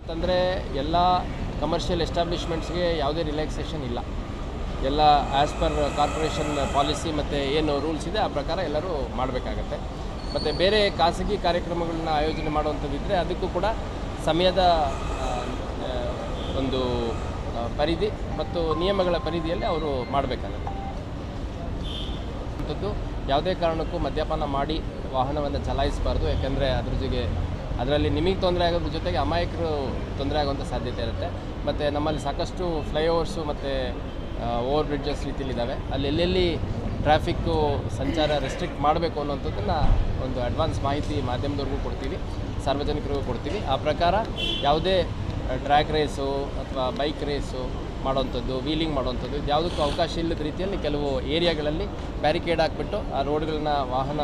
ಅಂತಂದರೆ ಎಲ್ಲ ಕಮರ್ಷಿಯಲ್ ಎಸ್ಟಾಬ್ಲಿಷ್ಮೆಂಟ್ಸ್ಗೆ ಯಾವುದೇ ರಿಲ್ಯಾಕ್ಸೇಷನ್ ಇಲ್ಲ. ಎಲ್ಲ ಆ್ಯಸ್ ಪರ್ ಕಾರ್ಪೊರೇಷನ್ ಪಾಲಿಸಿ ಮತ್ತು ಏನು ರೂಲ್ಸ್ ಇದೆ ಆ ಪ್ರಕಾರ ಎಲ್ಲರೂ ಮಾಡಬೇಕಾಗತ್ತೆ. ಮತ್ತು ಬೇರೆ ಖಾಸಗಿ ಕಾರ್ಯಕ್ರಮಗಳನ್ನ ಆಯೋಜನೆ ಮಾಡುವಂಥದ್ದಿದ್ದರೆ ಅದಕ್ಕೂ ಕೂಡ ಸಮಯದ ಒಂದು ಪರಿಧಿ ಮತ್ತು ನಿಯಮಗಳ ಪರಿಧಿಯಲ್ಲಿ ಅವರು ಮಾಡಬೇಕಾಗತ್ತೆ. ಅಂಥದ್ದು ಯಾವುದೇ ಕಾರಣಕ್ಕೂ ಮದ್ಯಪಾನ ಮಾಡಿ ವಾಹನವನ್ನು ಚಲಾಯಿಸಬಾರ್ದು. ಯಾಕೆಂದರೆ ಅದರಲ್ಲಿ ನಿಮಗೆ ತೊಂದರೆ ಆಗೋದ್ರ ಜೊತೆಗೆ ಅಮಾಯಕರು ತೊಂದರೆ ಆಗುವಂಥ ಸಾಧ್ಯತೆ ಇರುತ್ತೆ. ಮತ್ತು ನಮ್ಮಲ್ಲಿ ಸಾಕಷ್ಟು ಫ್ಲೈಓವರ್ಸು ಮತ್ತು ಓವರ್ ಬ್ರಿಡ್ಜಸ್ ರೀತಿಯಲ್ಲಿದ್ದಾವೆ. ಅಲ್ಲಿ ಎಲ್ಲೆಲ್ಲಿ ಟ್ರಾಫಿಕ್ಕು ಸಂಚಾರ ರೆಸ್ಟ್ರಿಕ್ಟ್ ಮಾಡಬೇಕು ಅನ್ನೋಂಥದ್ದನ್ನು ಒಂದು ಅಡ್ವಾನ್ಸ್ ಮಾಹಿತಿ ಮಾಧ್ಯಮದವ್ರಿಗೂ ಕೊಡ್ತೀವಿ, ಸಾರ್ವಜನಿಕರಿಗೂ ಕೊಡ್ತೀವಿ. ಆ ಪ್ರಕಾರ ಯಾವುದೇ ಟ್ರ್ಯಾಕ್ ರೇಸು ಅಥವಾ ಬೈಕ್ ರೇಸು ಮಾಡೋವಂಥದ್ದು, ವೀಲಿಂಗ್ ಮಾಡೋವಂಥದ್ದು ಇದು ಯಾವುದಕ್ಕೂ ಅವಕಾಶ ಇಲ್ಲದ ರೀತಿಯಲ್ಲಿ ಕೆಲವು ಏರಿಯಾಗಳಲ್ಲಿ ಬ್ಯಾರಿಕೇಡ್ ಹಾಕ್ಬಿಟ್ಟು ಆ ರೋಡ್ಗಳನ್ನ ವಾಹನ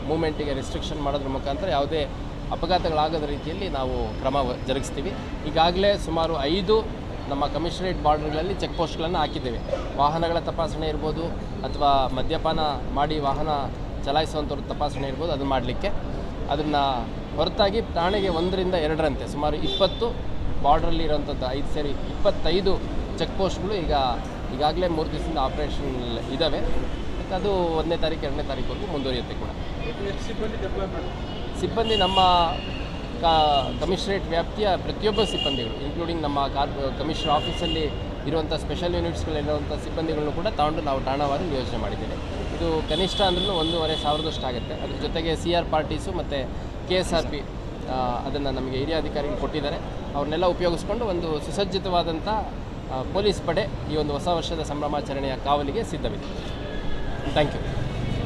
ಮೂವ್ಮೆಂಟಿಗೆ ರೆಸ್ಟ್ರಿಕ್ಷನ್ ಮಾಡೋದ್ರ ಮುಖಾಂತರ ಯಾವುದೇ ಅಪಘಾತಗಳಾಗದ ರೀತಿಯಲ್ಲಿ ನಾವು ಕ್ರಮ ಜರುಗಿಸ್ತೀವಿ. ಈಗಾಗಲೇ ಸುಮಾರು 5 ನಮ್ಮ ಕಮಿಷನರೇಟ್ ಬಾರ್ಡರ್ಗಳಲ್ಲಿ ಚೆಕ್ ಪೋಸ್ಟ್ಗಳನ್ನು ಹಾಕಿದ್ದೇವೆ. ವಾಹನಗಳ ತಪಾಸಣೆ ಇರ್ಬೋದು ಅಥವಾ ಮದ್ಯಪಾನ ಮಾಡಿ ವಾಹನ ಚಲಾಯಿಸುವಂಥವ್ರ ತಪಾಸಣೆ ಇರ್ಬೋದು, ಅದನ್ನು ಮಾಡಲಿಕ್ಕೆ. ಅದನ್ನು ಹೊರತಾಗಿ ಠಾಣೆಗೆ 1ರಿಂದ 2ರಂತೆ ಸುಮಾರು 20 ಬಾರ್ಡ್ರಲ್ಲಿ ಇರೋವಂಥದ್ದು 5 ಸೇರಿ 25 ಚೆಕ್ ಪೋಸ್ಟ್ಗಳು ಈಗಾಗಲೇ 3 ದಿವಸದಿಂದ ಆಪ್ರೇಷನ್ ಇದ್ದಾವೆ. ಮತ್ತು ಅದು 1ನೇ ತಾರೀಕು 2ನೇ ತಾರೀಕುವರೆಗೂ ಮುಂದುವರಿಯುತ್ತೆ ಕೂಡ. ಸಿಬ್ಬಂದಿ ನಮ್ಮ ಕಮಿಷನರೇಟ್ ವ್ಯಾಪ್ತಿಯ ಪ್ರತಿಯೊಬ್ಬ ಸಿಬ್ಬಂದಿಗಳು, ಇನ್ಕ್ಲೂಡಿಂಗ್ ನಮ್ಮ ಕಮಿಷನರ್ ಆಫೀಸಲ್ಲಿ ಇರುವಂಥ ಸ್ಪೆಷಲ್ ಯೂನಿಟ್ಸ್ಗಳಿರುವಂಥ ಸಿಬ್ಬಂದಿಗಳನ್ನು ಕೂಡ ತಗೊಂಡು ನಾವು ಠಾಣಾವಾರು ನಿಯೋಜನೆ ಮಾಡಿದ್ದೇವೆ. ಇದು ಕನಿಷ್ಠ ಅಂದ್ರೂ 1,500 ಆಗುತ್ತೆ. ಅದ್ರ ಜೊತೆಗೆ CR ಪಾರ್ಟೀಸು ಮತ್ತು KSRP ಅದನ್ನು ನಮಗೆ ಹಿರಿಯ ಅಧಿಕಾರಿಗಳು ಕೊಟ್ಟಿದ್ದಾರೆ. ಅವ್ರನ್ನೆಲ್ಲ ಉಪಯೋಗಿಸ್ಕೊಂಡು ಒಂದು ಸುಸಜ್ಜಿತವಾದಂಥ ಪೊಲೀಸ್ ಪಡೆ ಈ ಒಂದು ಹೊಸ ವರ್ಷದ ಸಂಭ್ರಮಾಚರಣೆಯ ಕಾವಲಿಗೆ ಸಿದ್ಧವಿದೆ. Thank you.